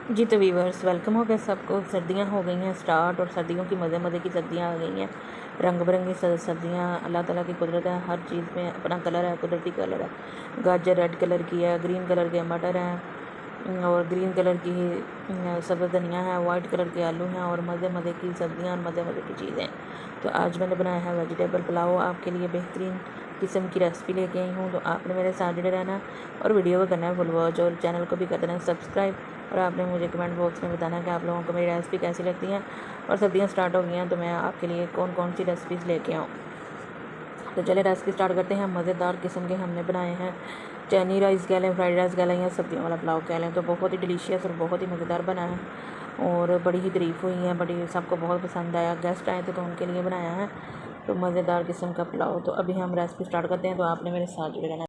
जी तो viewers welcome हो गया सबको। सर्दियां हो गई हैं स्टार्ट और सर्दियों की मज़े मज़े की सर्दियां आ गई हैं। रंग बिरंगी सर्दियां अल्लाह ताला की कुदरत है। हर चीज़ में अपना कलर है, कुदरती कलर है। गाजर रेड कलर की है, ग्रीन कलर के मटर हैं और ग्रीन कलर की सब्ज़ धनिया है, वाइट कलर के आलू हैं और मज़े मज़े की सब्ज़ियाँ और मज़े मज़े की चीज़ें। तो आज मैंने बनाया है वेजिटेबल पुलाव। आपके लिए बेहतरीन किस्म की रेसिपी लेके आई हूँ। तो आपने मेरे साथ जुड़े रहना और वीडियो को करना है फुल वॉच और चैनल को भी कर देना है सब्सक्राइब। और आपने मुझे कमेंट बॉक्स में बताना है कि आप लोगों को मेरी रेसिपी कैसी लगती हैं। और सर्दियाँ स्टार्ट हो गई हैं तो मैं आपके लिए कौन कौन सी रेसिपीज़ लेके आऊँ। तो चलिए रेसिपी स्टार्ट करते हैं। मज़ेदार किस्म के हमने बनाए हैं, चैनी राइस कह लें, फ्राइड राइस कह लें या सब्जियों वाला पुलाव कह लें, तो बहुत ही डिलीशियस और बहुत ही मज़ेदार बना है और बड़ी ही तारीफ़ हुई है, बड़ी सबको बहुत पसंद आया। गेस्ट आए थे तो उनके लिए बनाया है। तो मज़ेदार किस्म का पुलाव। तो अभी हम रेसिपी स्टार्ट करते हैं। तो आपने मेरे साथ जुड़े रहना।